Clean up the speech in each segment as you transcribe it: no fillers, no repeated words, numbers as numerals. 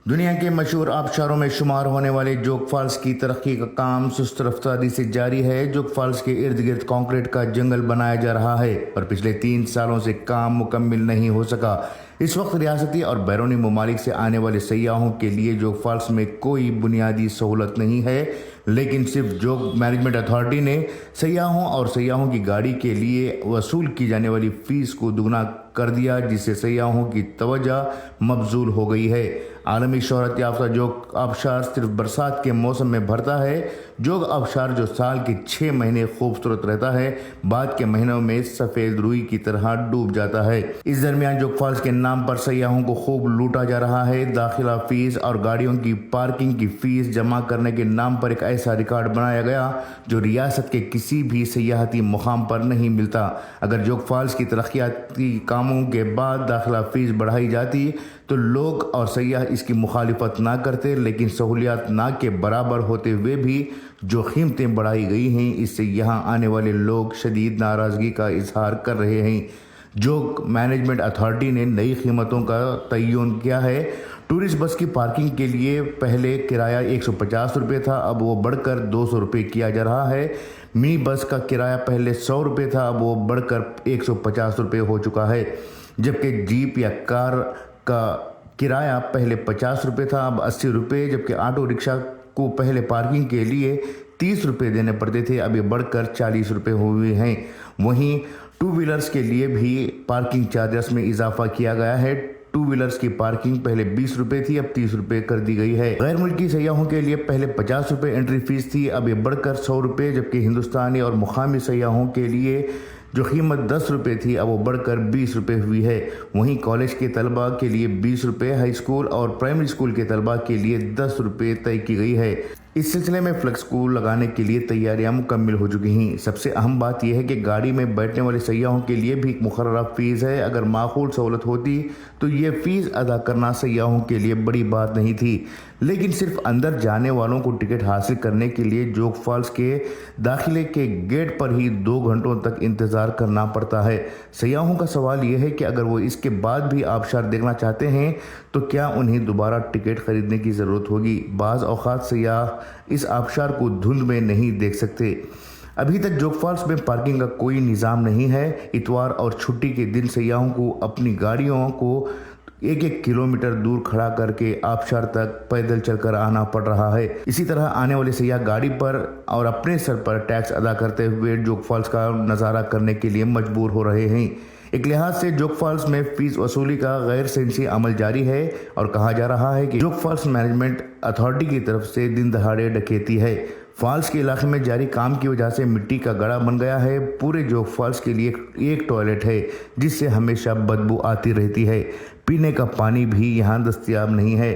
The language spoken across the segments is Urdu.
دنیا کے مشہور آبشاروں میں شمار ہونے والے جوگ فالس کی ترقی کا کام سست رفتاری سے جاری ہے۔ جوگ فالس کے ارد گرد کنکریٹ کا جنگل بنایا جا رہا ہے اور پچھلے 3 سالوں سے کام مکمل نہیں ہو سکا۔ اس وقت ریاستی اور بیرونی ممالک سے آنے والے سیاحوں کے لیے جوگ فالس میں کوئی بنیادی سہولت نہیں ہے، لیکن صرف جوگ مینجمنٹ اتھارٹی نے سیاحوں کی گاڑی کے لیے وصول کی جانے والی فیس کو دگنا کر دیا، جس سے سیاحوں کی توجہ مبذول ہو گئی ہے۔ عالمی شہرت یافتہ جوگ آبشار صرف برسات کے موسم میں بھرتا ہے۔ جوگ آبشار جو سال کے 6 مہینے خوبصورت رہتا ہے، بعد کے مہینوں میں سفید روئی کی طرح ڈوب جاتا ہے۔ اس درمیان جوگ فالس کے نام پر سیاحوں کو خوب لوٹا جا رہا ہے۔ داخلہ فیس اور گاڑیوں کی پارکنگ کی فیس جمع کرنے کے نام پر ایک ایسا ریکارڈ بنایا گیا جو ریاست کے کسی بھی سیاحتی مقام پر نہیں ملتا۔ اگر جوگ فالس کی ترقیاتی کاموں کے بعد داخلہ فیس بڑھائی جاتی تو لوگ اور سیاح اس کی مخالفت نہ کرتے، لیکن سہولیات نہ کے برابر ہوتے ہوئے بھی جو قیمتیں بڑھائی گئی ہیں، اس سے یہاں آنے والے لوگ شدید ناراضگی کا اظہار کر رہے ہیں۔ جوگ مینجمنٹ اتھارٹی نے نئی قیمتوں کا تعین کیا ہے۔ ٹورسٹ بس کی پارکنگ کے لیے پہلے کرایہ 150 روپے تھا، اب وہ بڑھ کر 200 روپے کیا جا رہا ہے۔ منی بس کا کرایہ پہلے 100 روپے تھا، اب وہ بڑھ کر 150 روپے ہو چکا ہے، جبکہ جیپ یا کار کا کرایہ پہلے 50 روپے تھا، اب 80 روپے، جبکہ آٹو رکشہ کو پہلے پارکنگ کے لیے 30 روپے دینے پڑتے تھے، اب یہ بڑھ کر 40 روپے ہوئے ہیں۔ وہیں 2 ویلرز کے لیے بھی پارکنگ چارجز میں اضافہ کیا گیا ہے۔ 2 ویلرز کی پارکنگ پہلے 20 روپے تھی، اب 30 روپے کر دی گئی ہے۔ غیر ملکی سیاحوں کے لیے پہلے 50 روپے انٹری فیس تھی، اب یہ بڑھ کر 100 روپے، جبکہ ہندوستانی اور مقامی سیاحوں کے لیے جو قیمت 10 روپے تھی، اب وہ بڑھ کر 20 روپے ہوئی ہے۔ وہیں کالج کے طلباء کے لیے 20 روپے، ہائی اسکول اور پرائمری اسکول کے طلباء کے لیے 10 روپے طے کی گئی ہے۔ اس سلسلے میں فلیکس کو لگانے کے لیے تیاریاں مکمل ہو چکی ہیں۔ سب سے اہم بات یہ ہے کہ گاڑی میں بیٹھنے والے سیاحوں کے لیے بھی ایک مقررہ فیس ہے۔ اگر معقول سہولت ہوتی تو یہ فیس ادا کرنا سیاحوں کے لیے بڑی بات نہیں تھی، لیکن صرف اندر جانے والوں کو ٹکٹ حاصل کرنے کے لیے جوگ فالس کے داخلے کے گیٹ پر ہی 2 گھنٹوں تک انتظار کرنا پڑتا ہے۔ سیاحوں کا سوال یہ ہے کہ اگر وہ اس کے بعد بھی آبشار دیکھنا چاہتے ہیں تو کیا انہیں دوبارہ ٹکٹ خریدنے کی ضرورت ہوگی؟ بعض اوقات سیاح اس آبشار کو دھند میں نہیں دیکھ سکتے۔ ابھی تک جوگ فالس میں پارکنگ کا کوئی نظام نہیں ہے۔ اتوار اور چھٹی کے دن سیاحوں کو اپنی گاڑیوں کو 1 کلومیٹر دور کھڑا کر کے آبشار تک پیدل چل کر آنا پڑ رہا ہے۔ اسی طرح آنے والے سیاح گاڑی پر اور اپنے سر پر ٹیکس ادا کرتے ہوئے جوگ فالس کا نظارہ کرنے کے لیے مجبور ہو رہے ہیں۔ ایک لحاظ سے جوگ فالس میں فیس وصولی کا غیر سائنسی عمل جاری ہے اور کہا جا رہا ہے کہ جوگ فالس مینجمنٹ اتھارٹی کی طرف سے دن دہاڑے ڈکیتی ہے۔ فالس کے علاقے میں جاری کام کی وجہ سے مٹی کا گڑھا بن گیا ہے۔ پورے جوگ فالس کے لیے ایک ٹوائلٹ ہے جس سے ہمیشہ بدبو آتی رہتی ہے۔ پینے کا پانی بھی یہاں دستیاب نہیں ہے۔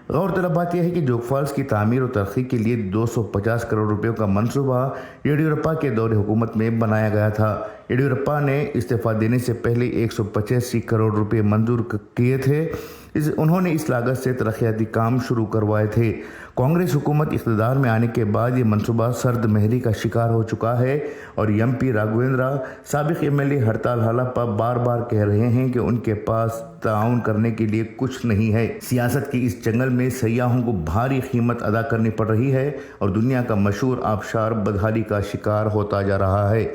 غور طلب بات یہ ہے کہ جوگ فالس کی تعمیر و ترقی کے لیے 250 کروڑ روپے کا منصوبہ یڈیورپا کے دور حکومت میں بنایا گیا تھا۔ یڈیورپا نے استعفیٰ دینے سے پہلے 185 کروڑ روپے منظور کیے تھے۔ انہوں نے اس لاگت سے ترقیاتی کام شروع کروائے تھے۔ کانگریس حکومت اقتدار میں آنے کے بعد یہ منصوبہ سرد مہری کا شکار ہو چکا ہے اور ایم پی راگھویندرا، سابق ایم ایل اے ہرتال ہلاپا بار بار کہہ رہے ہیں کہ ان کے پاس تعاون کرنے کے لیے کچھ نہیں ہے۔ سیاست کی اس جنگل میں سیاحوں کو بھاری قیمت ادا کرنی پڑ رہی ہے اور دنیا کا مشہور آبشار بدحالی کا شکار ہوتا جا رہا ہے۔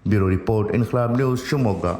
بیورو رپورٹ، انقلاب نیوز، شموگا۔